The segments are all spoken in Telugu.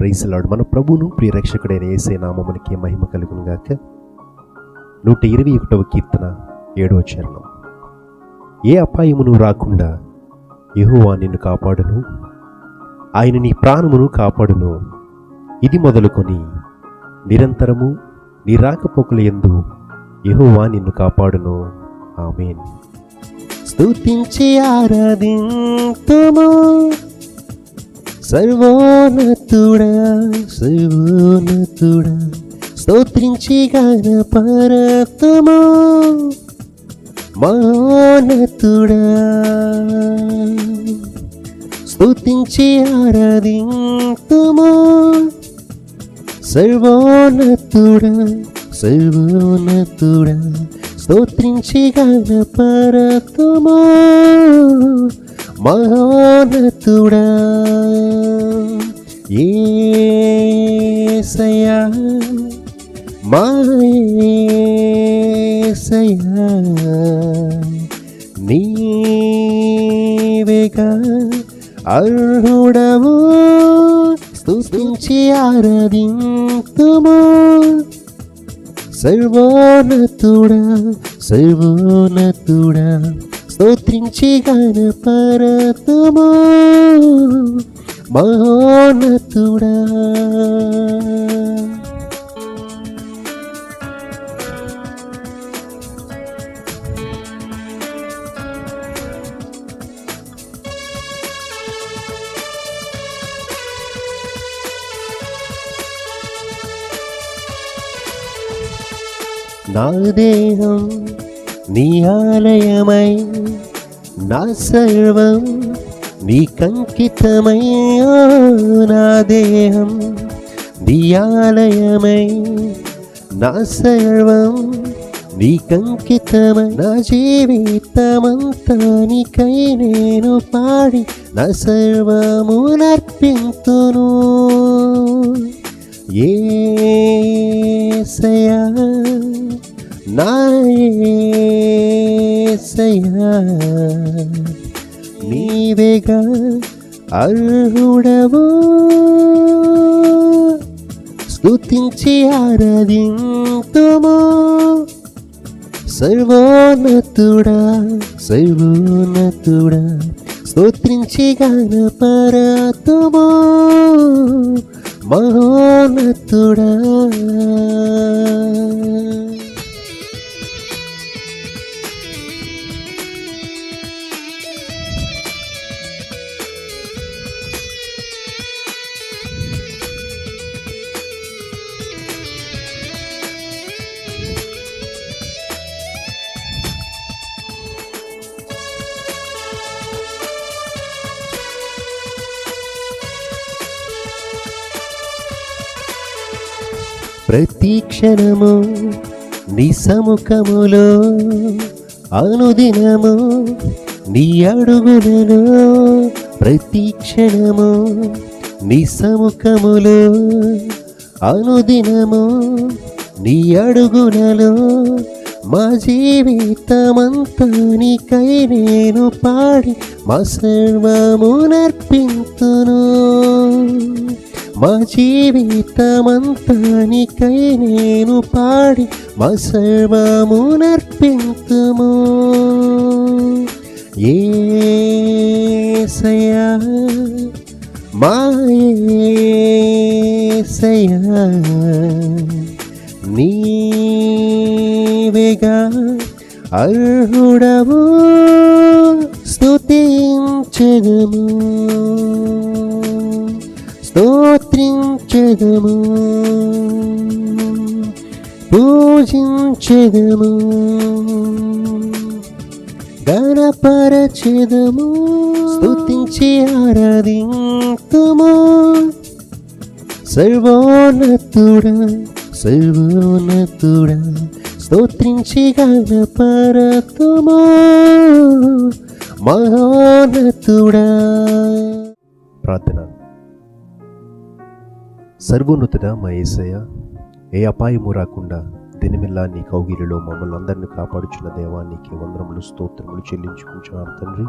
Praise lord. మన ప్రభువును ప్రియరక్షకుడైన యేసయ్య నామమునికి మహిమ కలుగును గాక. 121వ కీర్తన 7వ చరణం. ఏ అపాయమును రాకుండా యెహోవా నిన్ను కాపాడును, ఆయన నీ ప్రాణమును కాపాడును. ఇది మొదలుకొని నిరంతరము నీ రాకపోకల యందు యెహోవా నిన్ను కాపాడును. ఆమేన్. స్తుతించి ఆరాధింతుము సర్వోన్నతుడా, సర్వోన్నతుడా. స్తోత్రించి గణపరతుము మహోన్నతుడా. స్తుతించి ఆరాధింతుము సర్వోన్నతుడా, సర్వోన్నతుడా. స్తోత్రించి గణపరతుము మహోన్నతుడా. యేసయ్యా, మా యేసయ్యా, నీవేగా అర్హుడవు. స్తుతించి ఆరాధింతుము సర్వోన్నతుడా, సర్వోన్నతుడా. స్తోత్రించి గణపరతుము మహోన్నతుడా. నా దేహం నీ ఆలయమై, నా సర్వం నీకంకితమై. నా దేహం నీ ఆలయమై, నా సర్వం నీకంకితమై. నా జీవితమంతా నీకై నేను పాడి నా సర్వమునర్పింతును. యేసయ్యా, నా యేసయ్యా, నీవేగా అర్హుడవు. స్తుతించి ఆరాధింతుము సర్వోన్నతుడా, సర్వోన్నతుడా. స్తోత్రించి గణపరతుము మహోన్నతుడా. ప్రతి క్షణము నీ సముఖములో, అనుదినము నీ అడుగులలో. ప్రతి క్షణము నీ సముఖములో, అనుదినము నీ అడుగులలో. మా జీవితమంతా నీకై నేను పాడి మా సర్వమునర్పింతును. మా జీవితమంతా నీకై నేను పాడి మా సర్వమునర్పింతుము. యేసయ్యా, మా యేసయ్యా, నీవేగా అర్హుడవు. స్తుతించెదము, స్తోత్రించెదము, పూజించెదము, గణపరచెదము. స్తుతించి ఆరాధింతుము సర్వోన్నతుడా, సర్వోన్నతుడా. స్తోత్రించి గణపరతుము మహోన్నతుడా. ప్రార్థన. సర్వోన్నతుడా మా యేసయ్య, ఏ అపాయము రాకుండా దినమిల్లా నీ కౌగిలిలో మమ్మల్ని అందరినీ కాపాడుచున్న దేవానికి వందనములు, స్తోత్రములు చెల్లించుకుంటున్నాం తండ్రి.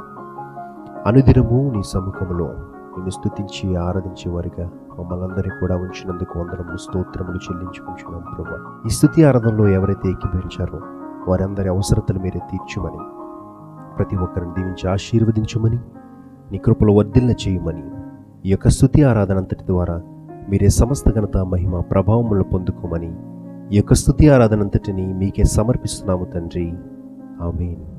అనుదినము నీ సముఖములో నిన్ను స్తుతించి ఆరాధించే వారిగా మమ్మల్ని అందరినీ కూడా ఉంచినందుకు వందనములు స్తోత్రములు చెల్లించుకుంటున్నాం ప్రభా. ఈ స్తుతి ఆరాధనలో ఎవరైతే ఏకీభవించారో వారందరి అవసరతలు మీరే తీర్చుమని, ప్రతి ఒక్కరిని దీవించి ఆశీర్వదించుమని, నీ కృపలో వర్ధిల్ల చేయమని, ఈ యొక్క స్తుతి ఆరాధన అంతటి ద్వారా మీరే సమస్త ఘనత మహిమ ప్రభావములు పొందుకోమని ఈ యొక్క స్తుతి ఆరాధన అంతటిని మీకే సమర్పిస్తున్నాము తండ్రి. ఆమేన్.